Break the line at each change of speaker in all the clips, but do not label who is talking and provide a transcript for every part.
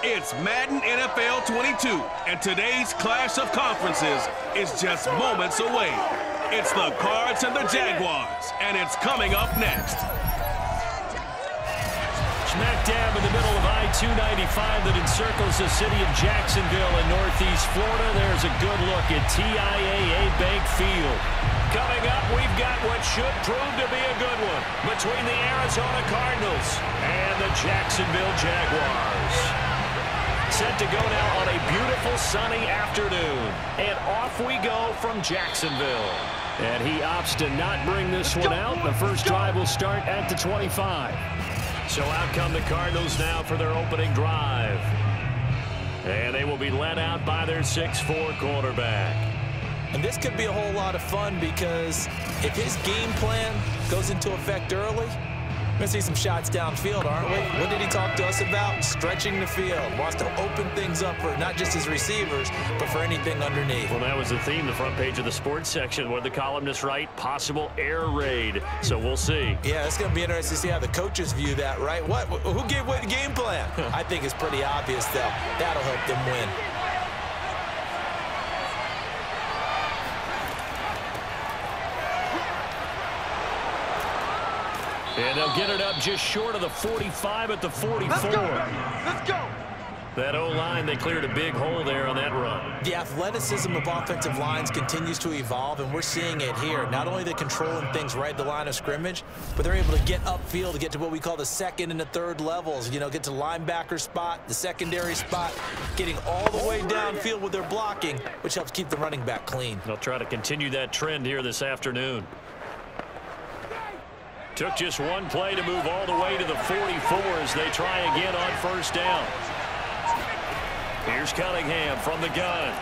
It's Madden NFL 22, and today's clash of conferences is just moments away. It's the Cards and the Jaguars, and it's coming up next.
Smack dab in the middle of I-295 that encircles the city of Jacksonville in northeast Florida. There's a good look at TIAA Bank Field. Coming up, we've got what should prove to be a good one between the Arizona Cardinals and the Jacksonville Jaguars. Set to go now on a beautiful sunny afternoon. And off we go from Jacksonville. And he opts to not bring this one out. The first drive will start at the 25. So out come the Cardinals now for their opening drive. And they will be led out by their 6'4" quarterback.
And this could be a whole lot of fun because if his game plan goes into effect early, we're going to see some shots downfield, aren't we? What did he talk to us about? Stretching the field. Wants to open things up for not just his receivers, but for anything underneath.
Well, that was the theme, the front page of the sports section. What did the columnists write? Possible air raid. So we'll see.
Yeah, it's going to be interesting to see how the coaches view that, right? Who gave away the game plan? I think it's pretty obvious, though. That'll help them win.
And they'll get it up just short of the 45 at the 44.
Let's go. Let's go.
That O-line, they cleared a big hole there on that run.
The athleticism of offensive lines continues to evolve, and we're seeing it here. Not only are they controlling things right at the line of scrimmage, but they're able to get upfield to get to what we call the second and the third levels. You know, get to linebacker spot, the secondary spot, getting all the way downfield with their blocking, which helps keep the running back clean.
They'll try to continue that trend here this afternoon. Took just one play to move all the way to the 44 as they try again on first down. Here's Cunningham from the gun.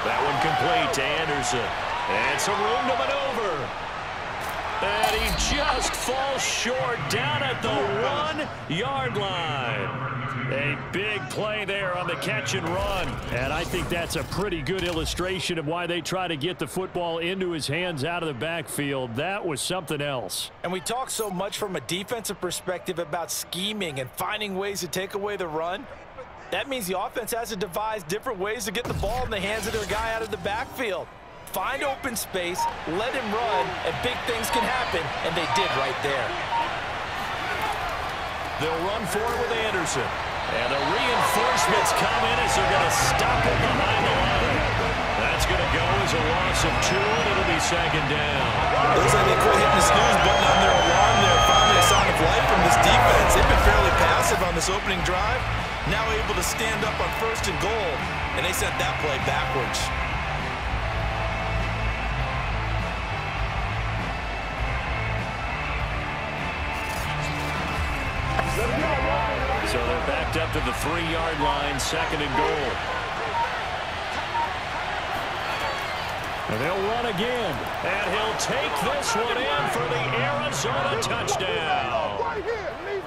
That one complete to Anderson. And some room to maneuver. And he just falls short down at the 1-yard line. A big play there on the catch and run. And I think that's a pretty good illustration of why they try to get the football into his hands out of the backfield. That was something else.
And we talk so much from a defensive perspective about scheming and finding ways to take away the run. That means the offense has to devise different ways to get the ball in the hands of their guy out of the backfield. Find open space, let him run, and big things can happen, and they did right there.
They'll run forward with Anderson. And the reinforcements come in as they're going to stop him behind the line. That's going to go as a loss of 2, and it'll be second down.
Looks like they quit hitting the snooze button on their alarm there. Finally a sign of life from this defense. They've been fairly passive on this opening drive. Now able to stand up on 1st and goal, and they sent that play backwards.
So they're backed up to the 3-yard line, 2nd and goal. And they'll run again. And he'll take this one in for the Arizona touchdown.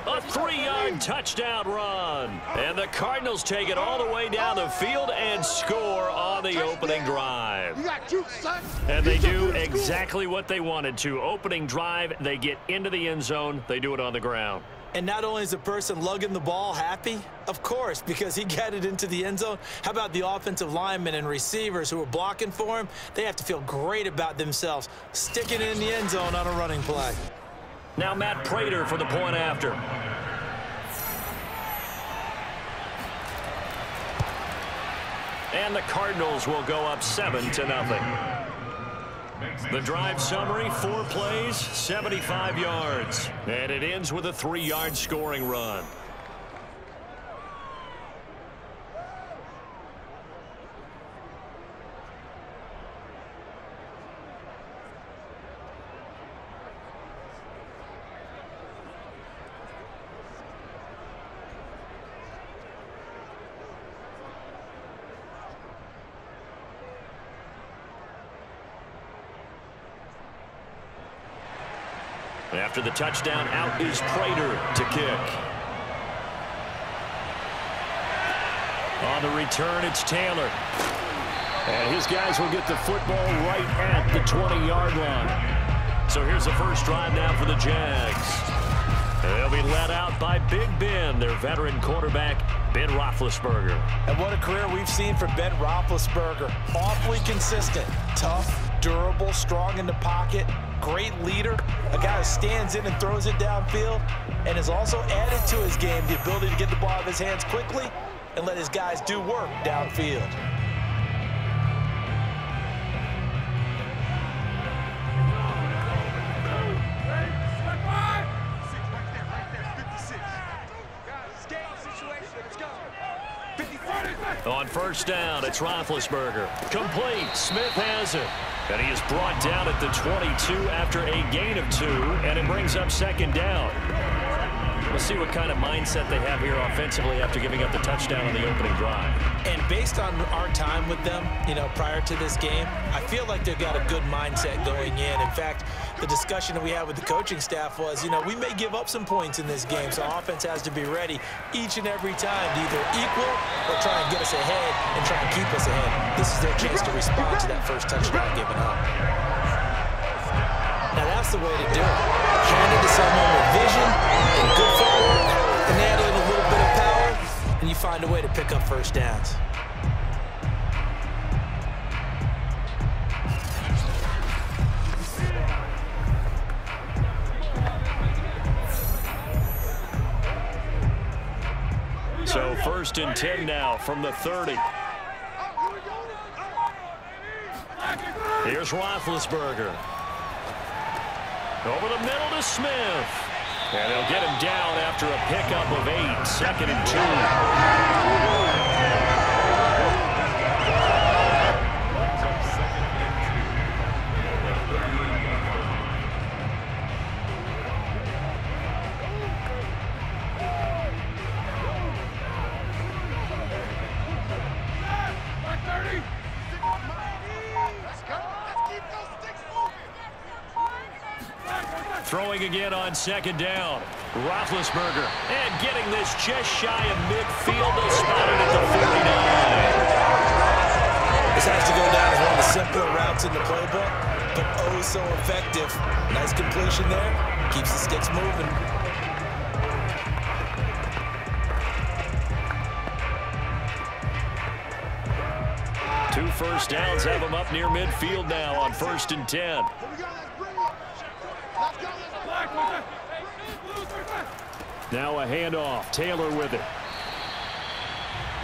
A 3-yard touchdown run. And the Cardinals take it all the way down the field and score on the opening drive. And they do exactly what they wanted to. Opening drive, they get into the end zone. They do it on the ground.
And not only is the person lugging the ball happy, of course, because he got it into the end zone. How about the offensive linemen and receivers who are blocking for him? They have to feel great about themselves, sticking it in the end zone on a running play.
Now Matt Prater for the point after. And the Cardinals will go up 7-0. The drive summary, 4 plays, 75 yards. And it ends with a 3-yard scoring run. After the touchdown, out is Prater to kick. On the return, it's Taylor. And his guys will get the football right at the 20-yard line. So here's the first drive now for the Jags. They'll be led out by Big Ben, their veteran quarterback, Ben Roethlisberger.
And what a career we've seen from Ben Roethlisberger. Awfully consistent, tough, durable, strong in the pocket, great leader, a guy who stands in and throws it downfield, and has also added to his game the ability to get the ball out of his hands quickly and let his guys do work downfield.
On first down, it's Roethlisberger. Complete. Smith has it. And he is brought down at the 22 after a gain of 2, and it brings up second down. We'll see what kind of mindset they have here offensively after giving up the touchdown on the opening drive.
And based on our time with them, prior to this game, I feel like they've got a good mindset going in. In fact, the discussion that we had with the coaching staff was, we may give up some points in this game, so offense has to be ready each and every time to either equal or try and get us ahead and try and keep us ahead. This is their chance to respond to that first touchdown given up. Now that's the way to do it. Hand it to someone with vision and good footwork, and add in a little bit of power, and you find a way to pick up first downs.
So first and 10 now from the 30. Here's Roethlisberger. Over the middle to Smith. And they'll get him down after a pickup of 8. Second and 2. Throwing again on second down. Roethlisberger. And getting this just shy of midfield. They spotted at the 49.
This has to go down as one of the simpler routes in the playbook, but oh so effective. Nice completion there. Keeps the sticks moving.
Two first downs have them up near midfield now on first and 10. Now a handoff. Taylor with it.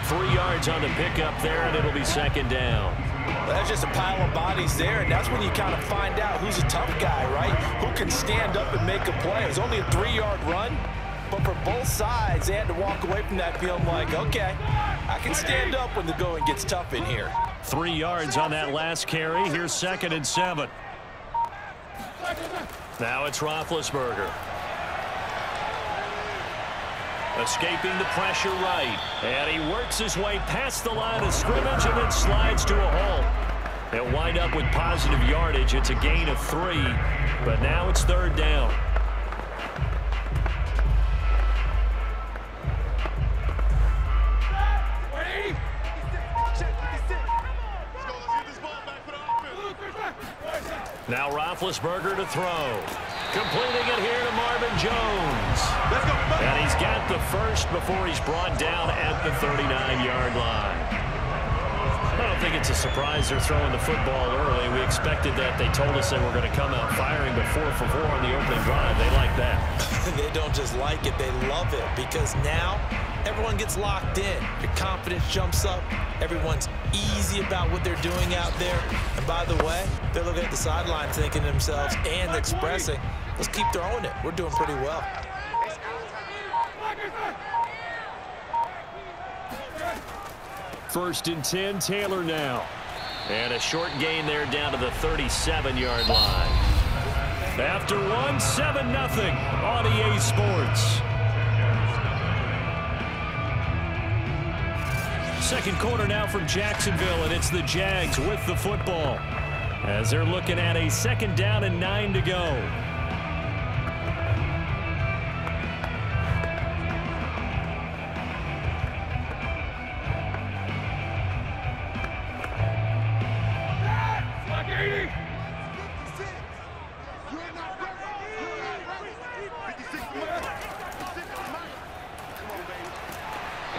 3 yards on the pickup there, and it'll be second down.
Well, that's just a pile of bodies there, and that's when you kind of find out who's a tough guy, right? Who can stand up and make a play. It was only a 3-yard run, but for both sides, they had to walk away from that feeling like, okay, I can stand up when the going gets tough in here.
3 yards on that last carry. Here's second and 7. Now it's Roethlisberger. Escaping the pressure right. And he works his way past the line of scrimmage and then slides to a halt. They'll wind up with positive yardage. It's a gain of 3, but now it's third down. Now Roethlisberger to throw. Completing it here to Marvin Jones. And he's got the first before he's brought down at the 39-yard line. I don't think it's a surprise they're throwing the football early. We expected that. They told us they were going to come out firing, but 4 for 4 on the opening drive. They like that.
They don't just like it, they love it, because now everyone gets locked in. Your confidence jumps up. Everyone's easy about what they're doing out there. And by the way, they're looking at the sideline thinking to themselves and expressing, let's keep throwing it. We're doing pretty well.
First and 10, Taylor now. And a short gain there down to the 37-yard line. After one, 7-0 on EA Sports. Second quarter now from Jacksonville, and it's the Jags with the football as they're looking at a second down and 9 to go.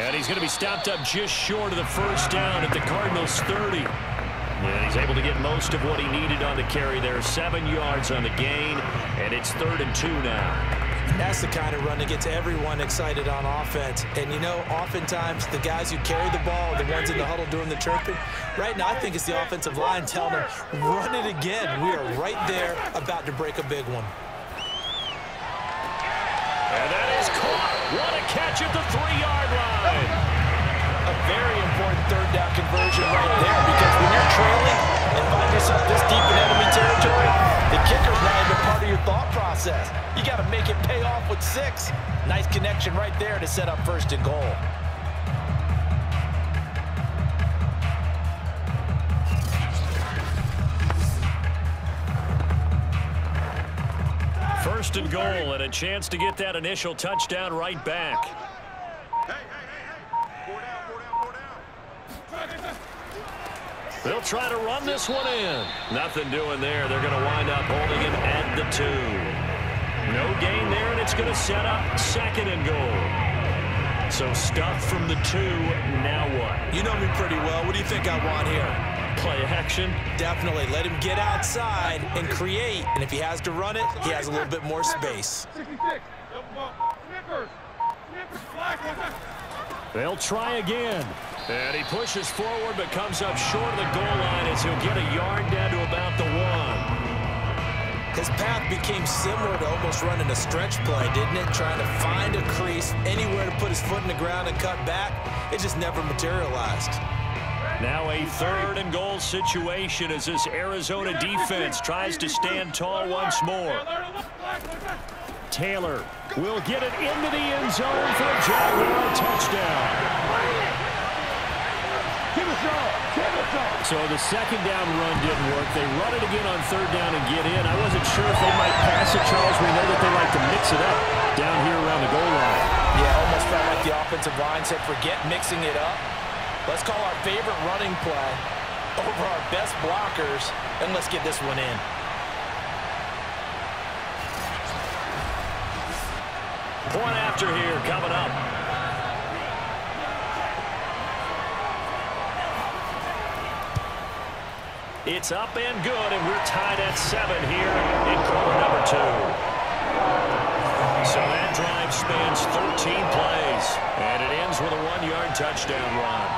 And he's going to be stopped up just short of the first down at the Cardinals' 30. And he's able to get most of what he needed on the carry there. 7 yards on the gain, and it's 3rd and 2 now.
That's the kind of run that gets everyone excited on offense. And, you know, oftentimes the guys who carry the ball are the ones in the huddle doing the chirping. Right now, I think it's the offensive line telling them, run it again. We are right there about to break a big one.
And that is caught. What a catch at the 3-yard line.
A very important 3rd down conversion right there, because when you're trailing and find yourself this deep in enemy territory, the kicker's not even part of your thought process. You got to make it pay off with 6. Nice connection right there to set up 1st and goal.
First and goal, and a chance to get that initial touchdown right back. They'll try to run this one in. Nothing doing there. They're going to wind up holding him at the 2. No gain there, and it's going to set up 2nd and goal. So stuff from the 2. Now what?
You know me pretty well. What do you think I want here?
Play action?
Definitely. Let him get outside and create. And if he has to run it, he has a little bit more space.
They'll try again. And he pushes forward but comes up short of the goal line as he'll get a yard down to about the 1.
His path became similar to almost running a stretch play, didn't it? Trying to find a crease, anywhere to put his foot in the ground and cut back. It just never materialized.
Now a 3rd and goal situation as this Arizona defense tries to stand tall once more. Taylor will get it into the end zone for a Jaguar touchdown. So the 2nd down run didn't work. They run it again on 3rd down and get in. I wasn't sure if they might pass it, Charles. We know that they like to mix it up down here around the goal line.
Yeah, almost felt like the offensive line said, forget mixing it up. Let's call our favorite running play over our best blockers, and let's get this one in.
Point after here coming up. It's up and good, and we're tied at 7 here in quarter number 2. So that drive spans 13 plays, and it ends with a 1-yard touchdown run.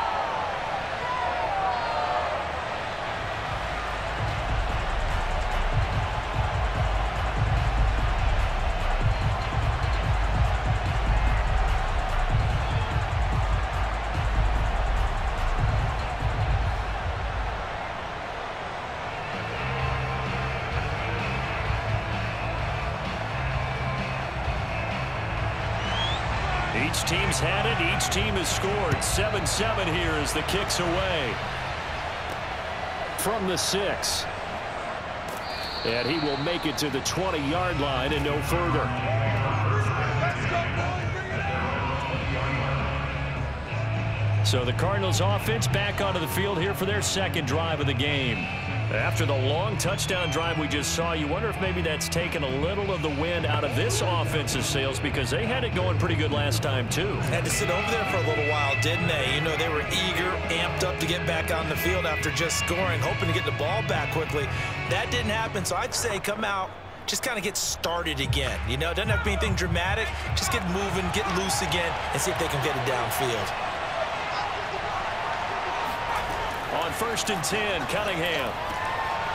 Each team's had it. Each team has scored. 7-7 here as the kick's away from the 6. And he will make it to the 20-yard line and no further. So the Cardinals offense back onto the field here for their 2nd drive of the game. After the long touchdown drive we just saw, you wonder if maybe that's taken a little of the wind out of this offense's sails, because they had it going pretty good last time too.
Had to sit over there for a little while, didn't they? You know, they were eager, amped up to get back on the field after just scoring, hoping to get the ball back quickly. That didn't happen, so I'd say come out, just kind of get started again. You know, it doesn't have to be anything dramatic. Just get moving, get loose again, and see if they can get it downfield.
On 1st and 10, Cunningham.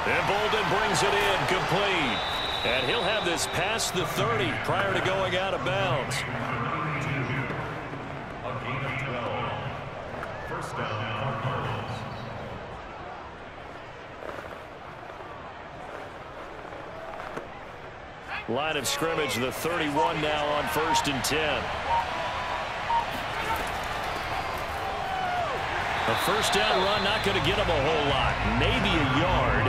And Boldin brings it in, complete. And he'll have this past the 30 prior to going out of bounds.
A gain of 12. First down, Cardinals.
Line of scrimmage, the 31 now on 1st and 10. A first down run, not going to get him a whole lot. Maybe a yard.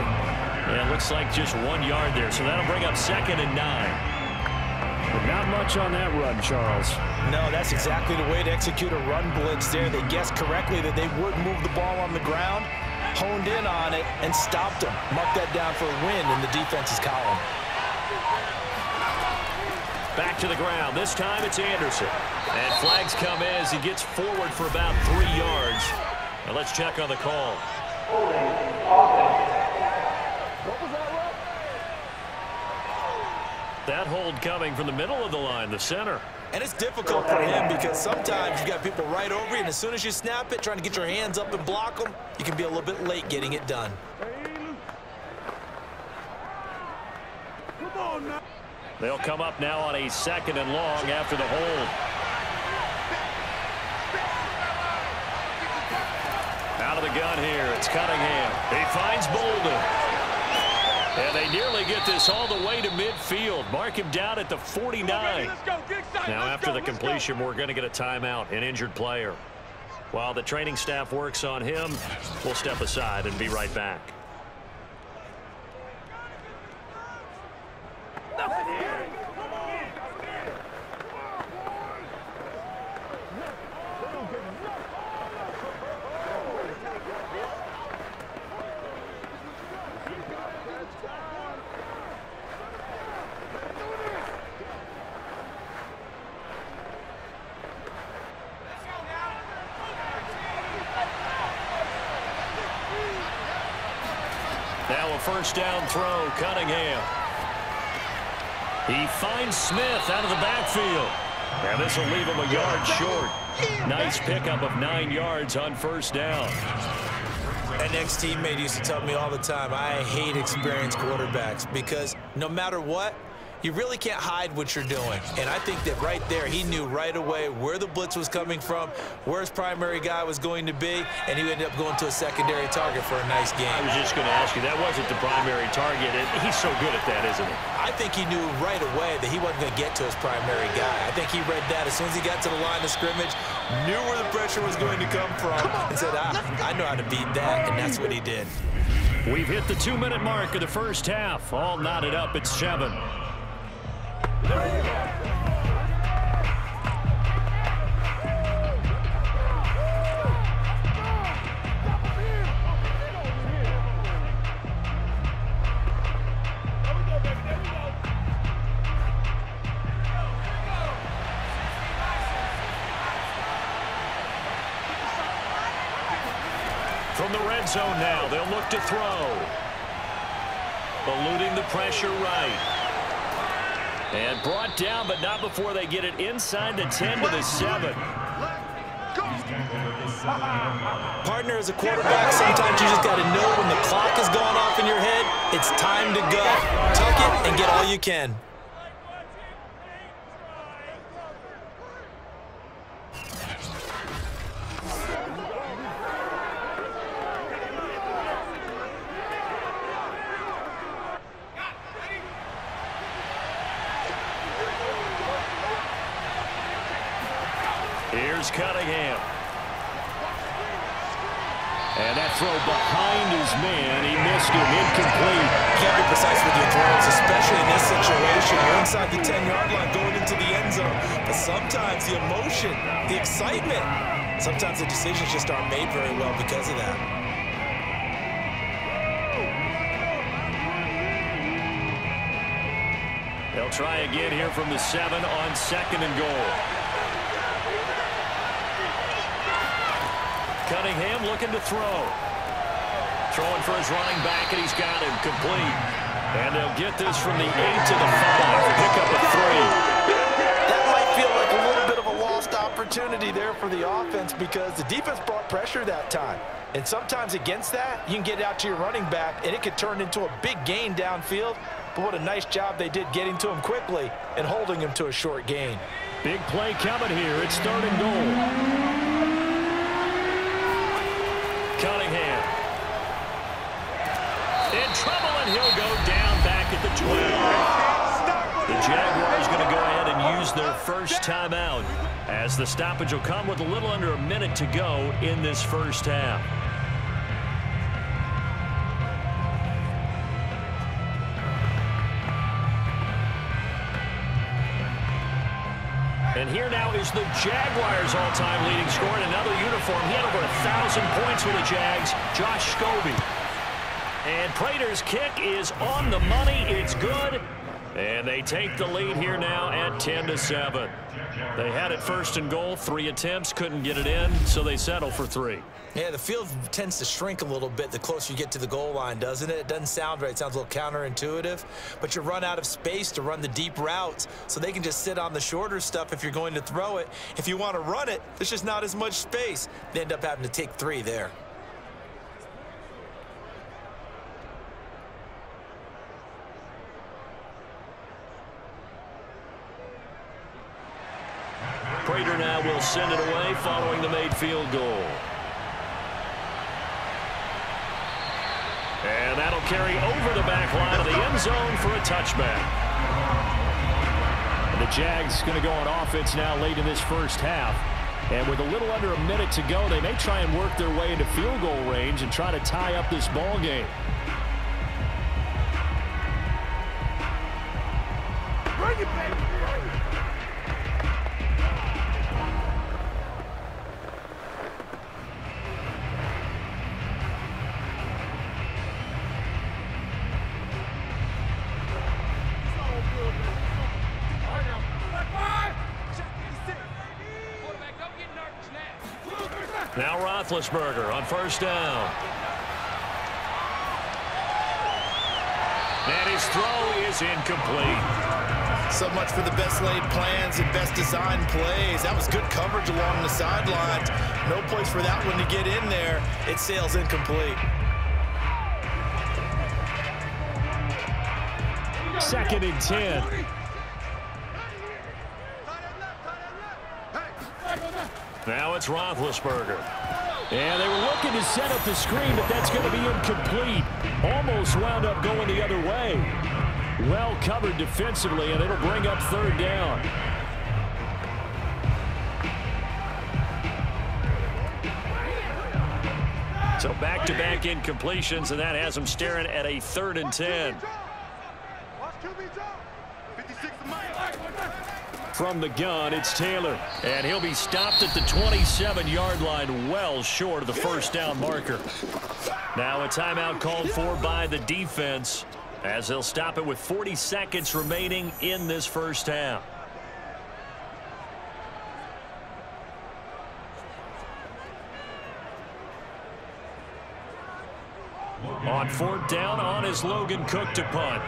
And it looks like just 1 yard there. So that'll bring up 2nd and 9. But not much on that run, Charles.
No, that's exactly the way to execute a run blitz there. They guessed correctly that they would move the ball on the ground, honed in on it, and stopped them. Mark that down for a win in the defense's column.
Back to the ground. This time it's Anderson. And flags come in as he gets forward for about 3 yards. Now let's check on the call. That hold coming from the middle of the line, the center.
And it's difficult for him because sometimes you got people right over you, and as soon as you snap it, trying to get your hands up and block them, you can be a little bit late getting it done.
They'll come up now on a 2nd and long after the hold. Out of the gun here, it's Cunningham. He finds Boldin. And they nearly get this all the way to midfield. Mark him down at the 49. Now after the completion, we're going to get a timeout, an injured player. While the training staff works on him, we'll step aside and be right back. Now a first down throw, Cunningham. He finds Smith out of the backfield. And this will leave him a yard short. Nice pickup of 9 yards on first down.
That next teammate used to tell me all the time, I hate experienced quarterbacks because no matter what, you really can't hide what you're doing. And I think that right there, he knew right away where the blitz was coming from, where his primary guy was going to be, and he ended up going to a secondary target for a nice game.
I was just going to ask you, that wasn't the primary target. He's so good at that, isn't he?
I think he knew right away that he wasn't going to get to his primary guy. I think he read that as soon as he got to the line of scrimmage, knew where the pressure was going to come from, and said, I know how to beat that, and that's what he did.
We've hit the 2-minute mark of the first half. All knotted up at 7. From the red zone now, they'll look to throw. Eluding the pressure right. And brought down, but not before they get it inside the 10 to the 7.
Partner, as a quarterback, sometimes you just got to know when the clock is going off in your head, it's time to go. Tuck it and get all you can.
Here's Cunningham. And that throw behind his man. He missed him. Incomplete.
Can't be precise with your throws, especially in this situation. You're inside the 10-yard line going into the end zone. But sometimes the emotion, the excitement, sometimes the decisions just aren't made very well because of that.
They'll try again here from the 7 on 2nd and goal. Cunningham looking to throw. Throwing for his running back, and he's got him complete. And they'll get this from the 8 to the 5. Pick up a 3.
That might feel like a little bit of a lost opportunity there for the offense because the defense brought pressure that time. And sometimes against that, you can get out to your running back, and it could turn into a big gain downfield. But what a nice job they did getting to him quickly and holding him to a short gain.
Big play coming here. It's 3rd and goal. Cunningham. In trouble, and he'll go down back at the 12. The Jaguars going to go ahead and use their first timeout as the stoppage will come with a little under a minute to go in this first half. And here now is the Jaguars' all-time leading scorer in another uniform. He had over 1,000 points for the Jags, Josh Scobie. And Prater's kick is on the money. It's good. And they take the lead here now at 10-7. They had it 1st and goal, 3 attempts, couldn't get it in, so they settle for 3.
Yeah, the field tends to shrink a little bit the closer you get to the goal line, doesn't it? It doesn't sound right. It sounds a little counterintuitive. But you run out of space to run the deep routes, so they can just sit on the shorter stuff if you're going to throw it. If you want to run it, there's just not as much space. They end up having to take 3 there.
Prater now will send it away following the made field goal. And that'll carry over the back line of the end zone for a touchback. And the Jags going to go on offense now late in this first half. And with a little under a minute to go, they may try and work their way into field goal range and try to tie up this ball game.
Bring it back.
Now Roethlisberger on 1st down. And his throw is incomplete.
So much for the best laid plans and best designed plays. That was good coverage along the sidelines. No place for that one to get in there. It sails incomplete.
2nd and 10. Now it's Roethlisberger. And they were looking to set up the screen, but that's going to be incomplete. Almost wound up going the other way. Well covered defensively, and it'll bring up 3rd down. So back-to-back incompletions, and that has them staring at a 3rd and 10. From the gun, it's Taylor. And he'll be stopped at the 27-yard line, well short of the 1st down marker. Now a timeout called for by the defense, as they'll stop it with 40 seconds remaining in this first half. On 4th down, on is Logan Cook to punt.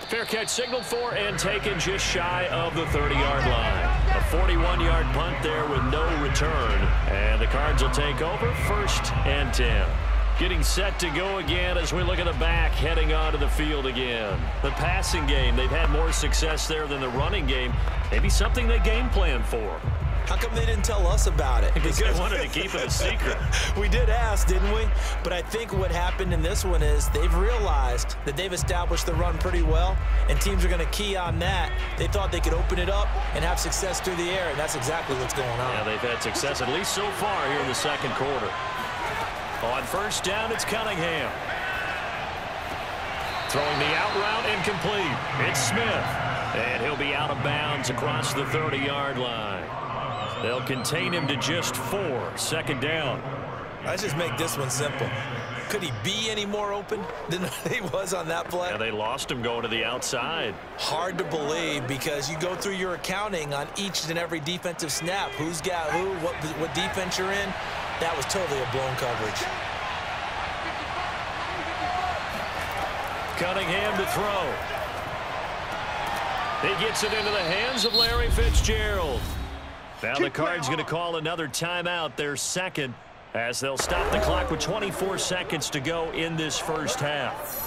Fair catch signaled for and taken just shy of the 30-yard line. A 41-yard punt there with no return. And the Cards will take over 1st and 10. Getting set to go again as we look at the back heading onto the field again. The passing game, they've had more success there than the running game. Maybe something they game plan for.
How come they didn't tell us about it?
Because they wanted to keep it a secret.
We did ask, didn't we? But I think what happened in this one is they've realized that they've established the run pretty well, and teams are going to key on that. They thought they could open it up and have success through the air, and that's exactly what's going on.
Yeah, they've had success at least so far here in the 2nd quarter. On 1st down, it's Cunningham. Throwing the out route incomplete. It's Smith. And he'll be out of bounds across the 30-yard line. They'll contain him to just 4. 2nd down.
Let's just make this one simple. Could he be any more open than he was on that play?
Yeah, they lost him going to the outside.
Hard to believe, because you go through your accounting on each and every defensive snap. Who's got who, what defense you're in. That was totally a blown coverage.
Cunningham to throw. He gets it into the hands of Larry Fitzgerald. Now the Cards going to call another timeout, their 2nd, as they'll stop the clock with 24 seconds to go in this first half.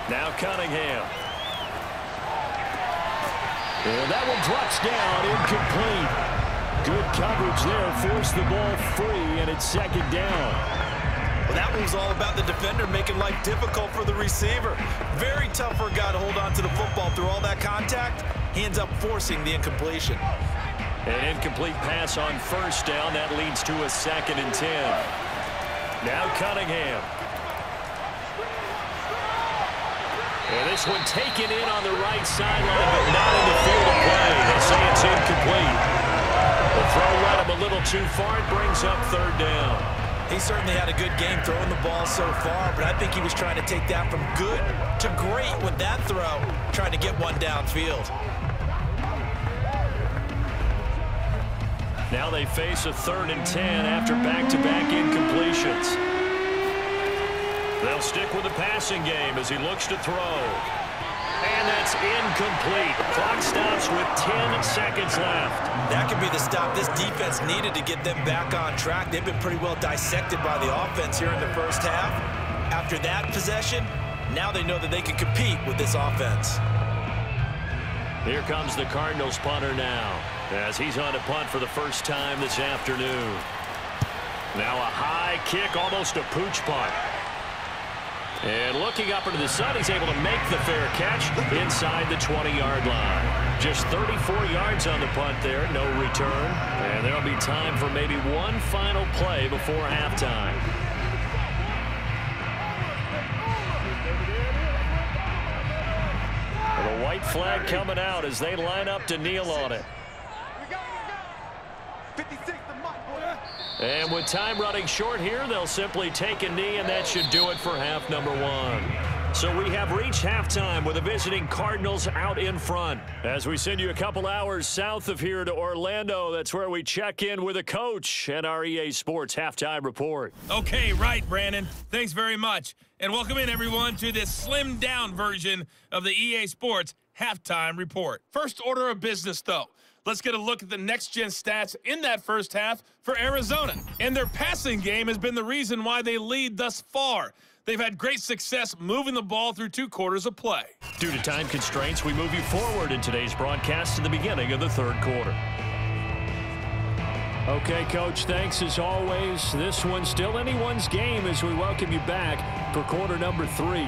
Now Cunningham. And that one drops down, incomplete. Good coverage there, forced the ball free, and it's 2nd down.
Well, that one was all about the defender making life difficult for the receiver. Very tough for a guy to hold on to the football through all that contact. He ends up forcing the incompletion.
An incomplete pass on first down. That leads to a 2nd and 10. Now Cunningham. And this one taken in on the right sideline, but not in the field of play. They say it's incomplete. The throw led him a little too far. It brings up 3rd down.
He certainly had a good game throwing the ball so far, but I think he was trying to take that from good to great with that throw, trying to get one downfield.
Now they face a 3rd and 10 after back-to-back incompletions. They'll stick with the passing game as he looks to throw. And that's incomplete. Clock stops with 10 seconds left.
That could be the stop this defense needed to get them back on track. They've been pretty well dissected by the offense here in the first half. After that possession, now they know that they can compete with this offense.
Here comes the Cardinals punter now, as he's on a punt for the first time this afternoon. Now a high kick, almost a pooch punt. And looking up into the sun, he's able to make the fair catch inside the 20-yard line. Just 34 yards on the punt there, no return. And there'll be time for maybe one final play before halftime. The white flag coming out as they line up to kneel on it. And with time running short here, they'll simply take a knee, and that should do it for half number 1. So we have reached halftime with the visiting Cardinals out in front. As we send you a couple hours south of here to Orlando, that's where we check in with a coach and our EA Sports Halftime Report.
Okay, right, Brandon. Thanks very much. And welcome in, everyone, to this slimmed-down version of the EA Sports Halftime Report. First order of business, though. Let's get a look at the next-gen stats in that first half for Arizona. And their passing game has been the reason why they lead thus far. They've had great success moving the ball through 2 quarters of play.
Due to time constraints, we move you forward in today's broadcast to the beginning of the 3rd quarter. Okay, Coach, thanks as always. This one's still anyone's game as we welcome you back for quarter number 3.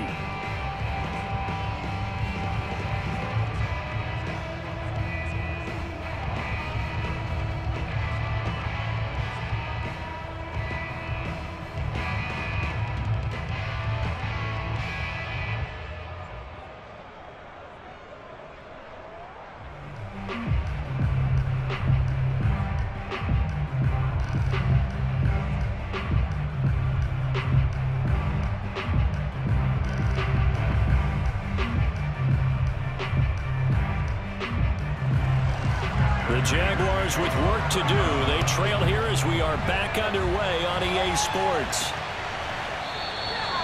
The Jaguars with work to do. They trail here as we are back underway on EA Sports.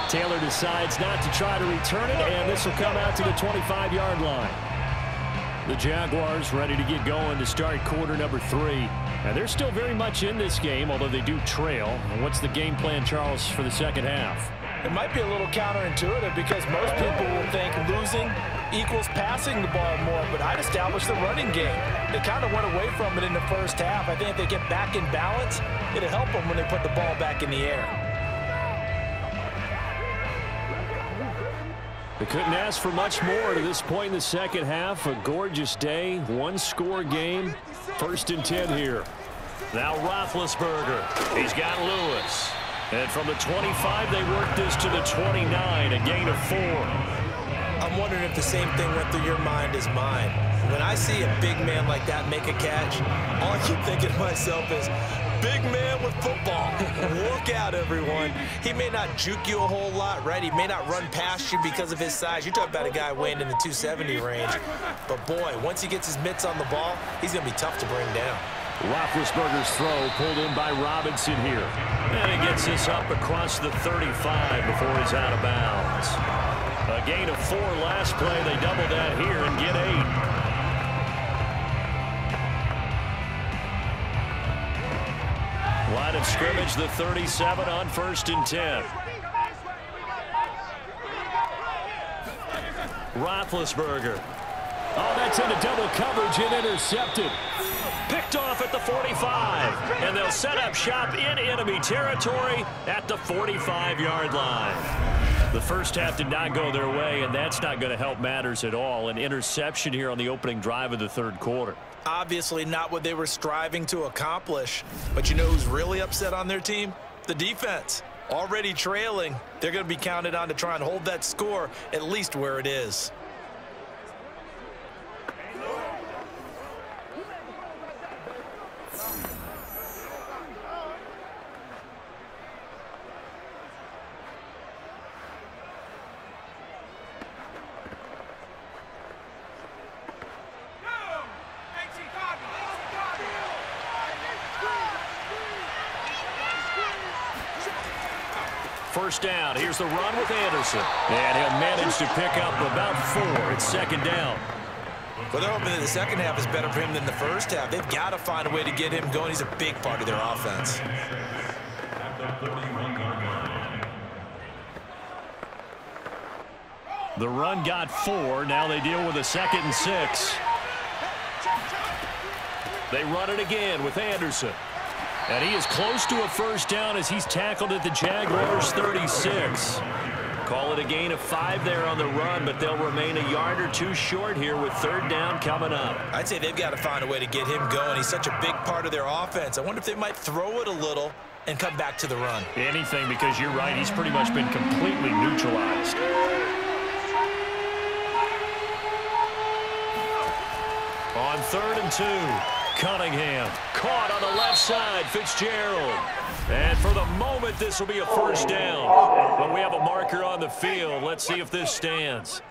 Taylor decides not to try to return it, and this will come out to the 25-yard line. The Jaguars ready to get going to start quarter number 3. And they're still very much in this game, although they do trail. And what's the game plan, Charles, for the second half?
It might be a little counterintuitive because most people will think losing equals passing the ball more, but I'd establish the running game. They kind of went away from it in the first half. I think if they get back in balance, it'll help them when they put the ball back in the air.
They couldn't ask for much more to this point in the second half. A gorgeous day, 1-score game, 1st and 10 here. Now Roethlisberger. He's got Lewis. And from the 25, they work this to the 29, a gain of 4.
I'm wondering if the same thing went through your mind as mine. When I see a big man like that make a catch, all I keep thinking to myself is, big man with football. Look out, everyone. He may not juke you a whole lot, right? He may not run past you because of his size. You're talking about a guy weighing in the 270 range. But, boy, once he gets his mitts on the ball, he's going to be tough to bring down.
Roethlisberger's throw pulled in by Robinson here. And he gets this up across the 35 before he's out of bounds. A gain of 4 last play. They double that here and get 8. Line of scrimmage, the 37 on 1st and 10. Roethlisberger. Oh, that's into double coverage and intercepted. Picked off at the 45. And they'll set up shop in enemy territory at the 45-yard line. The first half did not go their way, and that's not going to help matters at all. An interception here on the opening drive of the 3rd quarter.
Obviously not what they were striving to accomplish. But you know who's really upset on their team? The defense. Already trailing, they're going to be counted on to try and hold that score at least where it is.
First down. Here's the run with Anderson. And he'll manage to pick up about 4. It's second down.
Well, they're hoping that the second half is better for him than the first half. They've got to find a way to get him going. He's a big part of their offense.
The run got 4. Now they deal with a 2nd and 6. They run it again with Anderson. And he is close to a first down as he's tackled at the Jaguars 36. Call it a gain of 5 there on the run, but they'll remain a yard or 2 short here with third down coming up.
I'd say they've got to find a way to get him going. He's such a big part of their offense. I wonder if they might throw it a little and come back to the run.
Anything, because you're right, he's pretty much been completely neutralized. On 3rd and 2. Cunningham caught on the left side. Fitzgerald. And for the moment, this will be a first down. But we have a marker on the field. Let's see if this stands.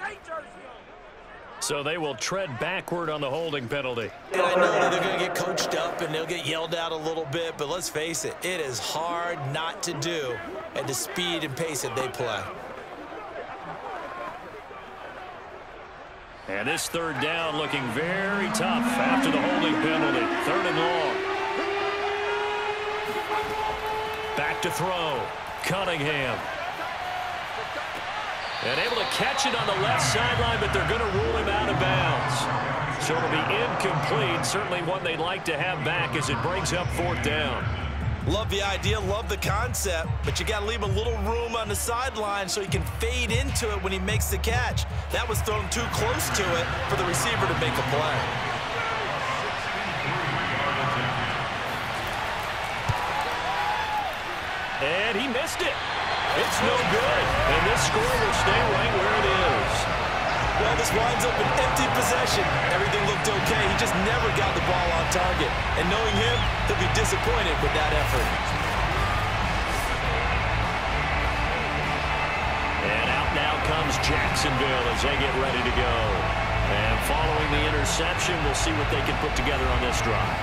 So they will tread backward on the holding penalty.
And I know that they're going to get coached up and they'll get yelled at a little bit, but let's face it, it is hard not to do at the speed and pace that they play.
And this third down looking very tough after the holding penalty. 3rd and long. Back to throw. Cunningham. And able to catch it on the left sideline, but they're going to rule him out of bounds. So it'll be incomplete. Certainly one they'd like to have back as it brings up 4th down.
Love the idea, love the concept, but you got to leave a little room on the sideline so he can fade into it when he makes the catch. That was thrown too close to it for the receiver to make a play.
And he missed it. It's no good. And this score will stay right where it is.
Well, this winds up an empty possession. Everything looked okay. He just never got the ball on target. And knowing him, he'll be disappointed with that effort.
And out now comes Jacksonville as they get ready to go. And following the interception, we'll see what they can put together on this drive.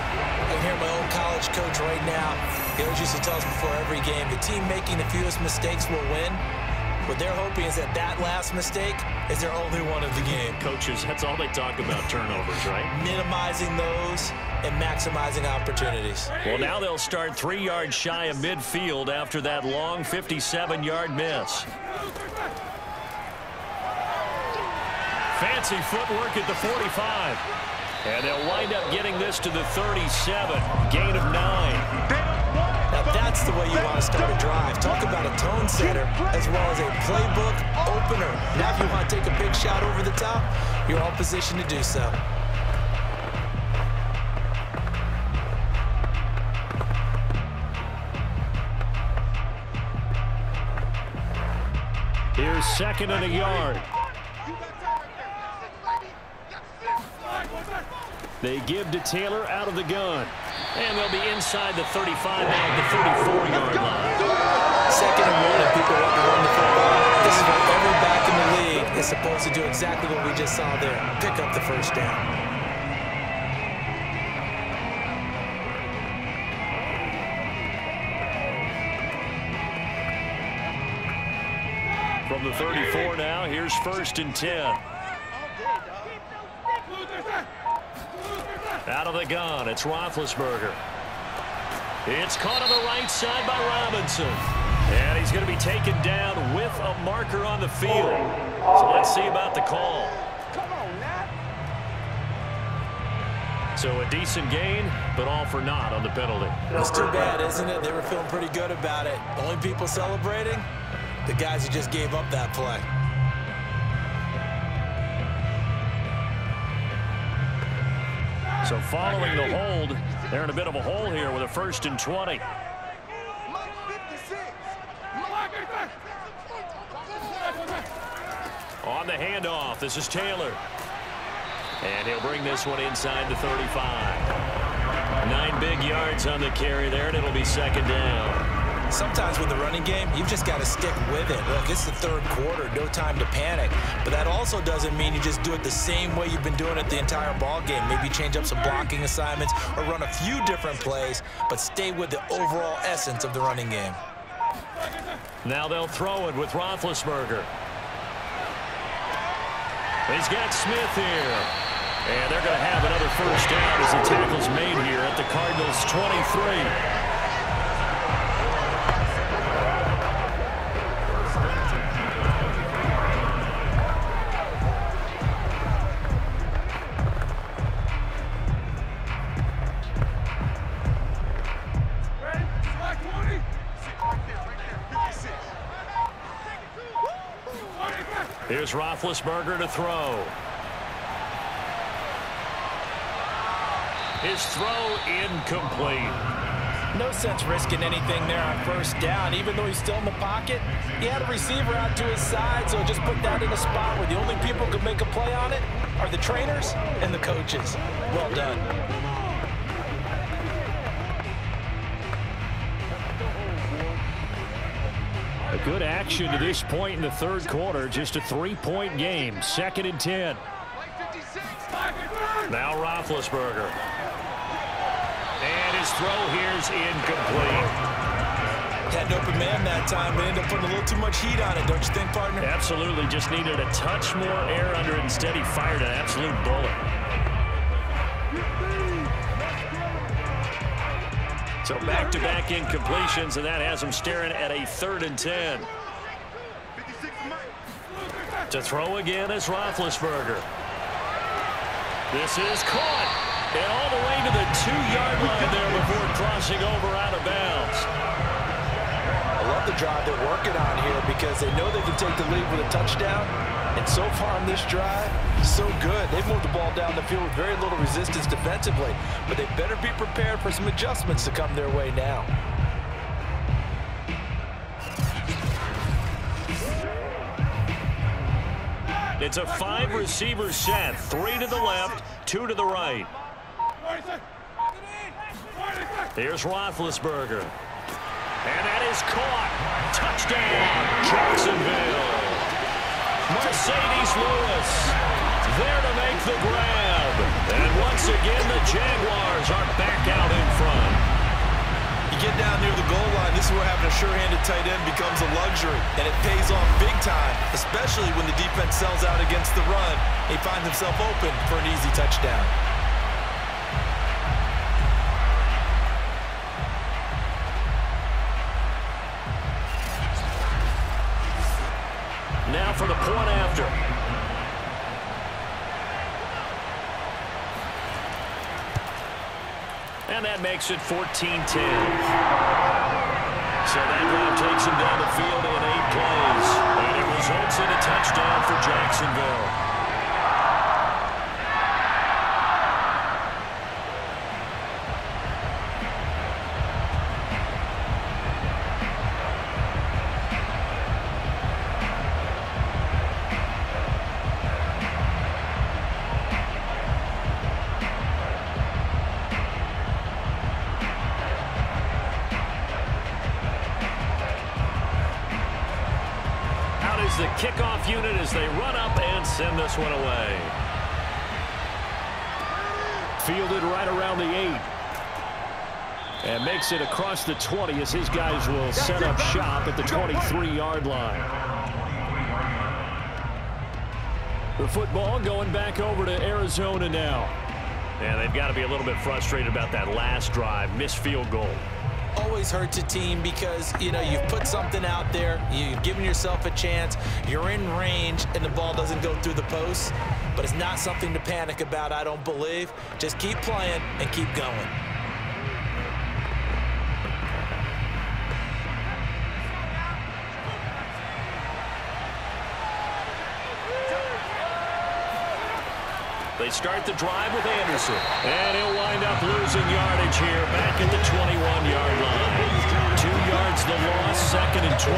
I hear my old college coach right now. He always used to tell us before every game, the team making the fewest mistakes will win. What they're hoping is that that last mistake is their only one of the game.
Coaches, that's all they talk about, turnovers, right?
Minimizing those and maximizing opportunities.
Well, now they'll start 3 yards shy of midfield after that long 57-yard miss. Fancy footwork at the 45. And they'll wind up getting this to the 37. Gain of 9.
Now that's the way you want to start a drive. Talk about a tone setter as well as a playbook opener. Now if you want to take a big shot over the top, you're all positioned to do so.
Here's 2nd and a yard. They give to Taylor out of the gun. And they'll be inside the 35 now at the 34-yard line.
2nd and 1 and people want to run the football. This is what every back in the league is supposed to do, exactly what we just saw there. Pick up the first down.
From the 34 now, here's 1st and 10. Out of the gun, it's Roethlisberger. It's caught on the right side by Robinson. And he's going to be taken down with a marker on the field. So let's see about the call. So a decent gain, but all for naught on the penalty.
It's too bad, isn't it? They were feeling pretty good about it. Only people celebrating, the guys who just gave up that play.
So following the hold, they're in a bit of a hole here with a 1st and 20. On the handoff, this is Taylor. And he'll bring this one inside the 35. 9 big yards on the carry there, and it'll be 2nd down.
Sometimes with the running game, you've just got to stick with it. Look, it's the 3rd quarter, no time to panic. But that also doesn't mean you just do it the same way you've been doing it the entire ball game. Maybe change up some blocking assignments or run a few different plays, but stay with the overall essence of the running game.
Now they'll throw it with Roethlisberger. He's got Smith here. And they're going to have another 1st down as the tackle's made here at the Cardinals' 23. Here's Roethlisberger to throw. His throw incomplete.
No sense risking anything there on 1st down. Even though he's still in the pocket, he had a receiver out to his side, so just put that in a spot where the only people who can make a play on it are the trainers and the coaches. Well done.
A good action to this point in the 3rd quarter. Just a 3-point game. 2nd and 10. Now Roethlisberger. And his throw here's incomplete.
Had an open man that time, but ended up putting a little too much heat on it, don't you think, partner?
Absolutely. Just needed a touch more air under it. Instead, he fired an absolute bullet. So back-to-back incompletions, and that has him staring at a 3rd and 10. To throw again is Roethlisberger. This is caught. And all the way to the 2-yard line there before crossing over out of bounds.
I love the drive they're working on here because they know they can take the lead with a touchdown. And so far in this drive, so good. They've moved the ball down the field with very little resistance defensively. But they better be prepared for some adjustments to come their way now.
It's a 5-receiver set. 3 to the left, 2 to the right. Here's Roethlisberger. And that is caught. Touchdown, Jacksonville. Mercedes Lewis there to make the grab. And once again, the Jaguars are back out in front.
You get down near the goal line, this is where having a sure-handed tight end becomes a luxury. And it pays off big time, especially when the defense sells out against the run. He finds himself open for an easy touchdown.
Now for the point after. And that makes it 14-10. So that drive takes him down the field in 8 plays. And it results in a touchdown for Jacksonville. The kickoff unit as they run up and send this one away. Fielded right around the 8. And makes it across the 20 as his guys will set up shop at the 23-yard line. The football going back over to Arizona now. And they've got to be a little bit frustrated about that last drive, missed field goal.
Always hurts a team because, you know, you've put something out there, you've given yourself a chance, you're in range, and the ball doesn't go through the posts. But it's not something to panic about, I don't believe. Just keep playing and keep going.
They start the drive with Anderson. And he'll wind up losing yardage here back at the 21-yard line. 2 yards the loss, 2nd and 12.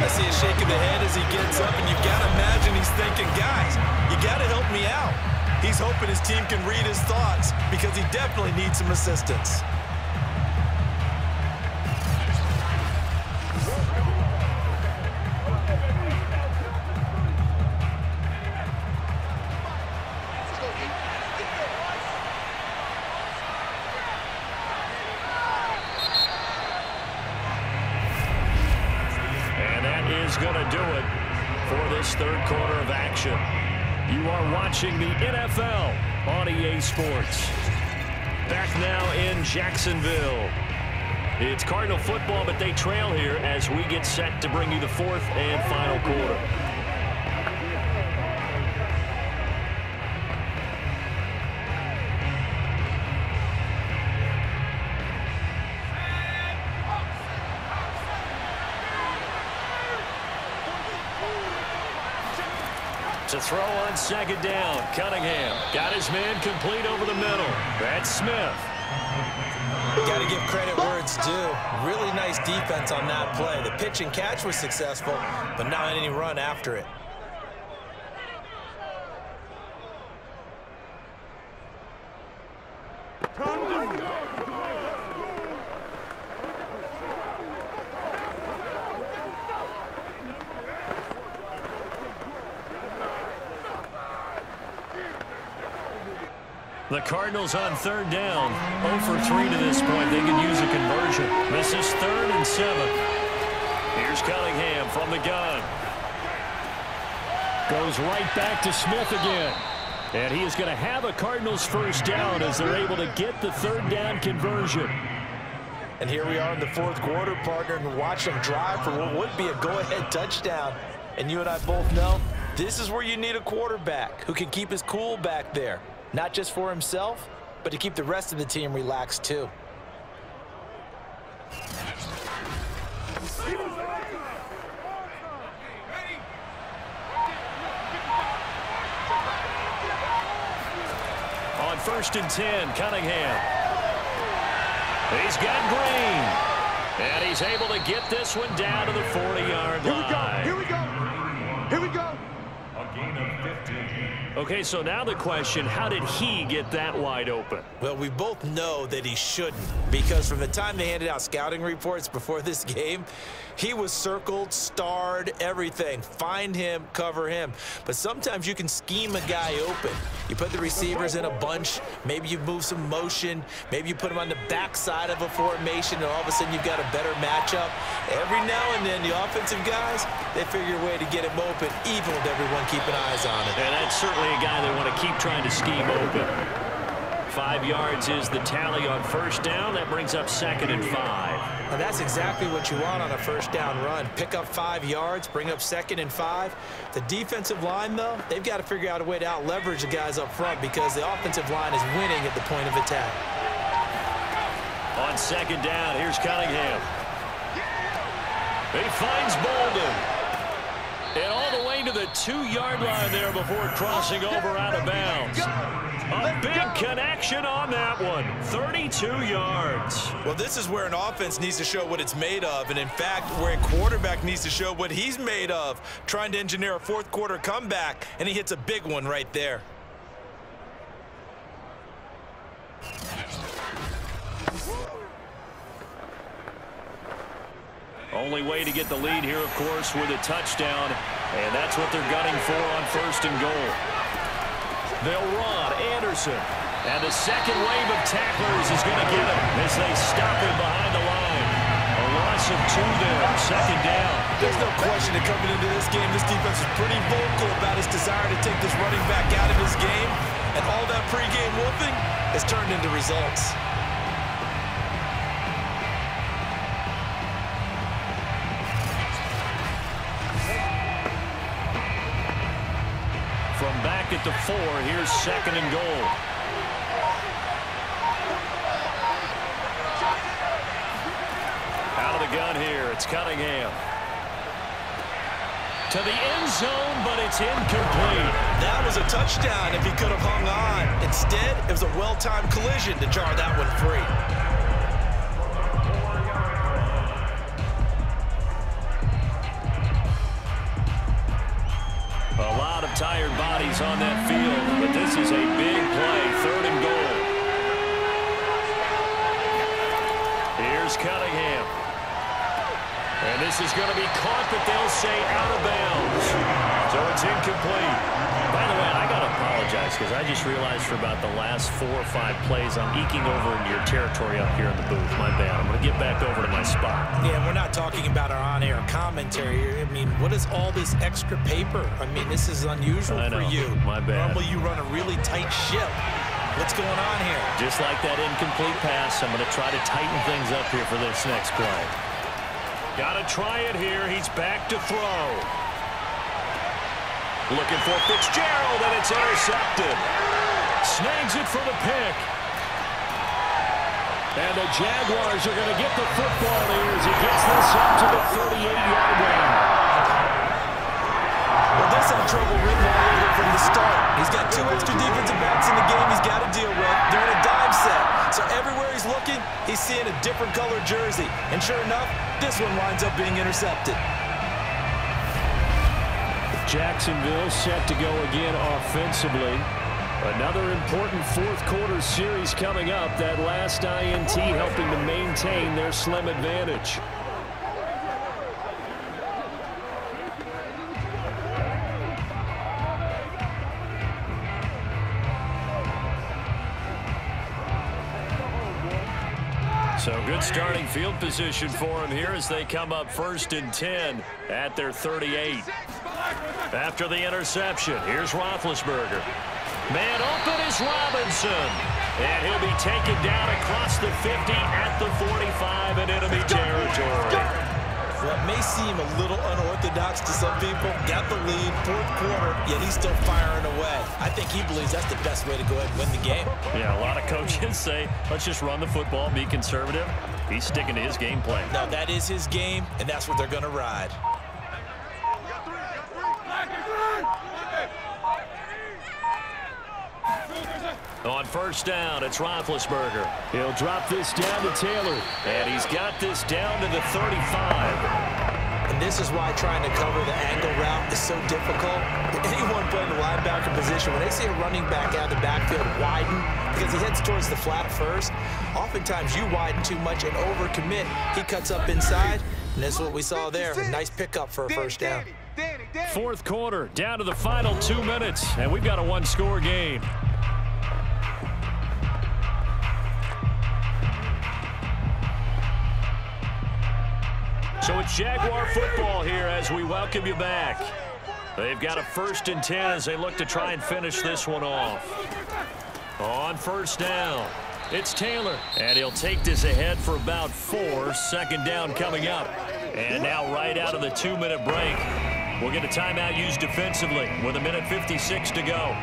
I see a shake of the head as he gets up, and you've got to imagine he's thinking, guys, you got to help me out. He's hoping his team can read his thoughts because he definitely needs some assistance.
Going to do it for this 3rd quarter of action. You are watching the NFL on EA Sports. Back now in Jacksonville. It's Cardinal football, but they trail here as we get set to bring you the 4th and final quarter. To throw on 2nd down, Cunningham got his man complete over the middle. That's Smith.
Got to give credit where it's due. Really nice defense on that play. The pitch and catch was successful, but not any run after it.
The Cardinals on 3rd down. 0 for 3 to this point. They can use a conversion. This is 3rd and 7. Here's Cunningham from the gun. Goes right back to Smith again. And he is going to have a Cardinals 1st down as they're able to get the 3rd down conversion.
And here we are in the 4th quarter, partner, and watch them drive for what would be a go-ahead touchdown. And you and I both know this is where you need a quarterback who can keep his cool back there. Not just for himself, but to keep the rest of the team relaxed too.
On 1st and 10, Cunningham. He's got Green. And he's able to get this one down to the 40-yard line.
Here we go. Here we go.
A gain of 15.
Okay, so now the question, how did he get that wide open?
Well, we both know that he shouldn't, because from the time they handed out scouting reports before this game, he was circled, starred, everything. Find him, cover him. But sometimes you can scheme a guy open. You put the receivers in a bunch. Maybe you move some motion. Maybe you put them on the backside of a formation, and all of a sudden you've got a better matchup. Every now and then, the offensive guys, they figure a way to get him open, even with everyone keeping eyes on him.
And that's certainly a guy they want to keep trying to scheme open. 5 yards is the tally on 1st down. That brings up 2nd and 5.
And that's exactly what you want on a 1st down run. Pick up 5 yards, bring up 2nd and 5. The defensive line, though, they've got to figure out a way to out-leverage the guys up front because the offensive line is winning at the point of attack.
On 2nd down, here's Cunningham. He finds Boldin. And all the way to the 2-yard line there before crossing over out of bounds. A big connection on that one. 32 yards.
Well, this is where an offense needs to show what it's made of. And, in fact, where a quarterback needs to show what he's made of. Trying to engineer a 4th quarter comeback, and he hits a big one right there.
Only way to get the lead here, of course, with a touchdown. And that's what they're gunning for on 1st and goal. They'll run Anderson. And the second wave of tacklers is going to get him as they stop him behind the line. A loss of 2 there, 2nd down.
There's no question that coming into this game, this defense is pretty vocal about his desire to take this running back out of his game. And all that pregame whooping has turned into results.
From back at the 4, here's 2nd and goal. Out of the gun here, it's Cunningham. to the end zone, but it's incomplete.
That was a touchdown if he could have hung on. Instead, it was a well-timed collision to jar that one free.
A lot of tired bodies on that field, but this is a big play, 3rd and goal. Here's Cunningham. And this is going to be caught, but they'll say out of bounds. So it's incomplete. By the way, I got to apologize because I just realized for about the last 4 or 5 plays, I'm eking over into your territory up here in the booth. My bad. I'm going to get back over to my spot.
Yeah, we're not talking about our on-air commentary here. I mean, what is all this extra paper? I mean, this is unusual for you.
My bad.
Normally you run a really tight ship. What's going on here?
Just like that incomplete pass, I'm going to try to tighten things up here for this next play. Got to try it here. He's back to throw. Looking for Fitzgerald, and it's intercepted. Snags it for the pick. And the Jaguars are going to get the football here as he gets this up to the 38-yard line.
Well, this had trouble written all over from the start. He's got 2 extra defensive backs in the game he's got to deal with. They're in a dime set. So everywhere he's looking, he's seeing a different colored jersey. And sure enough, this one winds up being intercepted.
Jacksonville set to go again offensively. Another important 4th quarter series coming up. That last INT helping to maintain their slim advantage. So good starting field position for him here as they come up 1st and 10 at their 38. After the interception, here's Roethlisberger. Man open is Robinson. And he'll be taken down across the 50 at the 45 in enemy territory.
What may seem a little unorthodox to some people, got the lead, 4th quarter, yet he's still firing away. I think he believes that's the best way to go ahead and win the game.
Yeah, a lot of coaches say, let's just run the football, be conservative. He's sticking to his game plan.
No, that is his game, and that's what they're going to ride.
On 1st down, it's Roethlisberger. He'll drop this down to Taylor. And he's got this down to the 35.
And this is why trying to cover the angle route is so difficult. Anyone playing the linebacker position, when they see a running back out of the backfield widen, because he heads towards the flat first, oftentimes you widen too much and overcommit. He cuts up inside, and that's what we saw there. A nice pickup for a 1st down.
4th quarter, down to the final 2 minutes, and we've got a 1-score game. So it's Jaguar football here as we welcome you back. They've got a 1st and 10 as they look to try and finish this one off. On 1st down, it's Taylor. And he'll take this ahead for about 4. 2nd down coming up. And now right out of the 2-minute break, we'll get a timeout used defensively with 1:56 to go.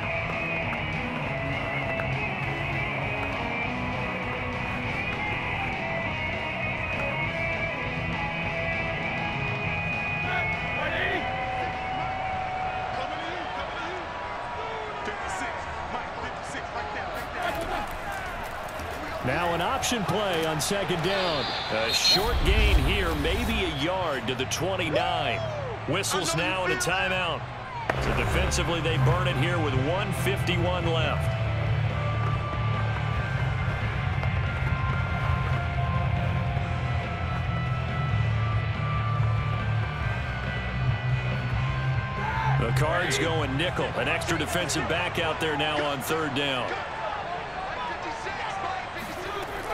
Now an option play on 2nd down. A short gain here, maybe a yard to the 29. Whistles now and a timeout. So defensively they burn it here with 1:51 left. The Cards going nickel. An extra defensive back out there now on 3rd down.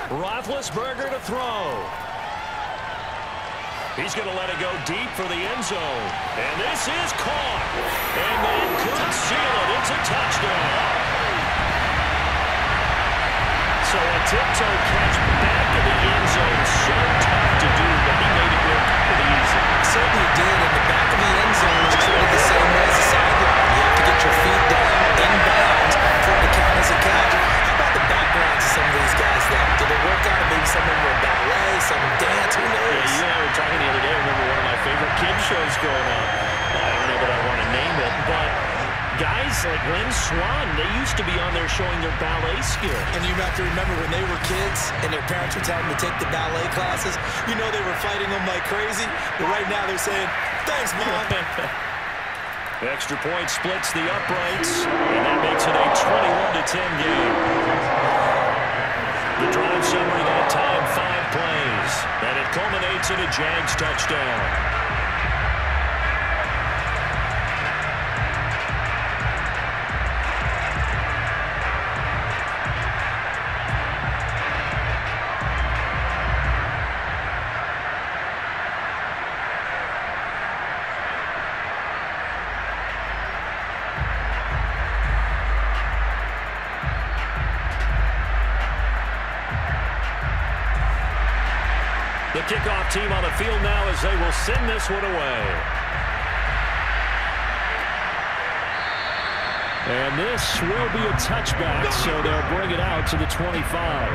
Roethlisberger to throw. He's going to let it go deep for the end zone. And this is caught. And that could seal it. It's a touchdown. So a tiptoe catch back in the end zone. So tough to do, but he made it look pretty easy.
Certainly did, and the back of the end zone is treated the same way as the sideline. You have to get your feet down, inbounds, for it to count as a catch. How about the backgrounds of some of these guys, though? Did it work out? Maybe some of them were ballet, some dance, who knows?
Yeah, we were talking the other day. I remember one of my favorite kid shows growing up. I don't know guys like Lynn Swan, they used to be on there showing their ballet skill.
And you have to remember when they were kids and their parents would tell them to take the ballet classes, you know they were fighting them like crazy. But right now they're saying, thanks, Mom.
Extra point splits the uprights, and that makes it a 21-10 game. The drive summary that time, 5 plays, and it culminates in a Jags touchdown. The kickoff team on the field now as they will send this one away. And this will be a touchback, so they'll bring it out to the 25.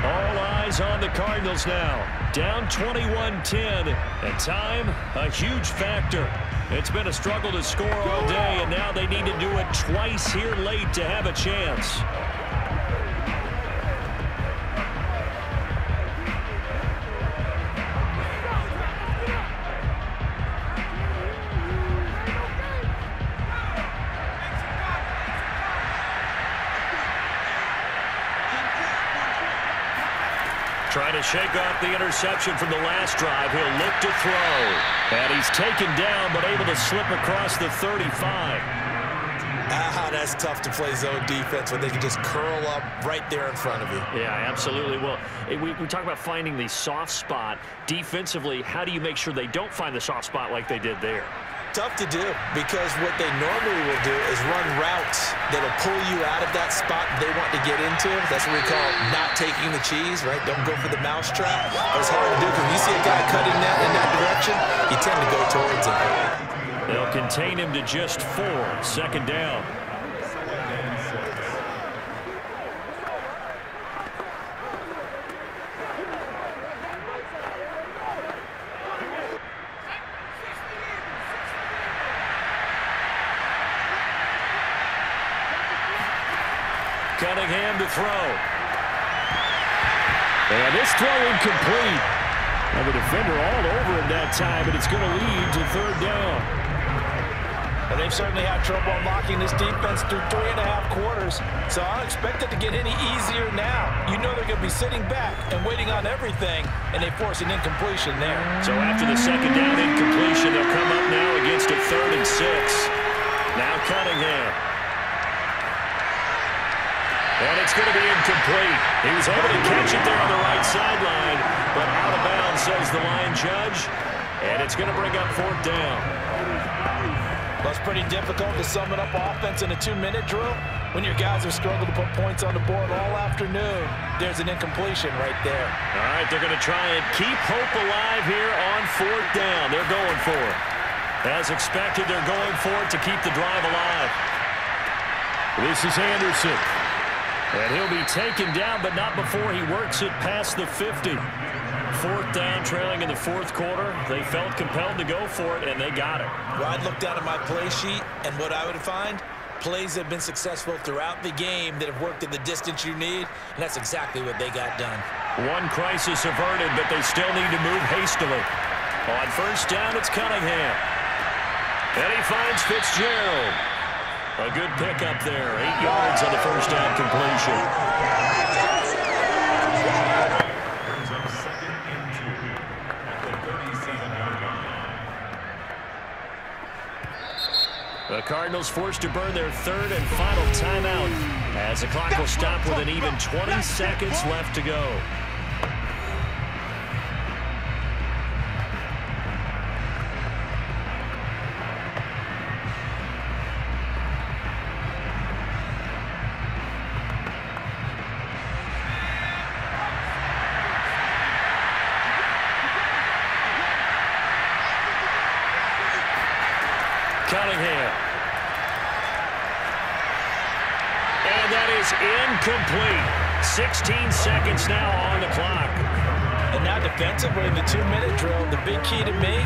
All eyes on the Cardinals now. Down 21-10, and time, a huge factor. It's been a struggle to score all day, and now they need to do it twice here late to have a chance. Trying to shake off the interception from the last drive. He'll look to throw. And he's taken down, but able to slip across the 35.
That's tough to play zone defense when they can just curl up right there in front of you.
Yeah, absolutely. Well, we talk about finding the soft spot. Defensively, how do you make sure they don't find the soft spot like they did there?
Tough to do, because what they normally will do is run routes that'll pull you out of that spot they want to get into. That's what we call not taking the cheese, right? Don't go for the mousetrap. But it's hard to do because when you see a guy cutting that in that direction, you tend to go towards him.
They'll contain him to just 4. Second down. Cunningham to throw. And this throw incomplete. And the defender all over him that time, but it's going to lead to 3rd down.
And they've certainly had trouble unlocking this defense through 3.5 quarters, so I don't expect it to get any easier now. You know they're going to be sitting back and waiting on everything, and they force an incompletion there.
So after the 2nd down incompletion, they'll come up now against a 3rd and 6. Now Cunningham. And it's going to be incomplete. He was able to catch it there on the right sideline, but out of bounds, says the line judge. And it's going to bring up 4th down.
Well, it's pretty difficult to sum it up offense in a 2-minute drill when your guys have struggled to put points on the board all afternoon. There's an incompletion right there.
All right, they're going to try and keep hope alive here on 4th down. They're going for it. As expected, they're going for it to keep the drive alive. This is Anderson. And he'll be taken down, but not before he works it past the 50. 4th down, trailing in the 4th quarter. They felt compelled to go for it, and they got it.
Well, I'd look down at my play sheet, and what I would find, plays have been successful throughout the game that have worked in the distance you need, and that's exactly what they got done.
One crisis averted, but they still need to move hastily. On 1st down, it's Cunningham. And he finds Fitzgerald. A good pickup there. 8 yards on the 1st down completion.
Brings up 2nd and 2 at the 37-yard line.
The Cardinals forced to burn their 3rd and final timeout as the clock will stop with an even 20 seconds left to go. Cunningham. And that is incomplete. 16 seconds now on the clock.
And now defensively in the 2-minute drill, the big key to me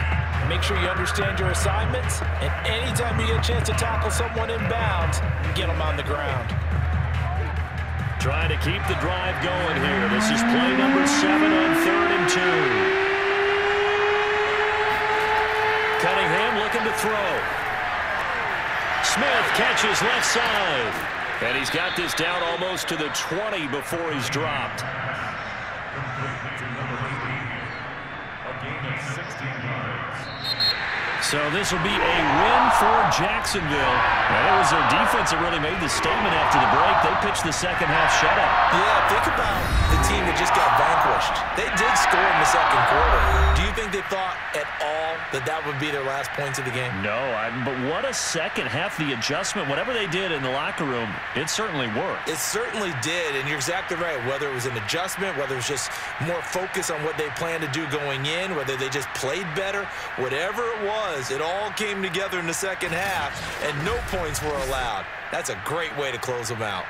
Make sure you understand your assignments, and anytime you get a chance to tackle someone in bounds, get them on the ground.
Trying to keep the drive going here. This is play number 7 on 3rd and 2. Cunningham looking to throw. Smith catches left side. And he's got this down almost to the 20 before he's dropped. So this will be a win for Jacksonville. And it was their defense that really made the statement after the break. They pitched the second half shutout.
Yeah, think about the team that just got vanquished. They did score in the second quarter. Do you think they thought at all that that would be their last points of the game?
No, but what a second half. The adjustment, whatever they did in the locker room, it certainly worked.
It certainly did, and you're exactly right. Whether it was an adjustment, whether it was just more focus on what they planned to do going in, whether they just played better, whatever it was, it all came together in the second half, and no points were allowed. That's a great way to close them out.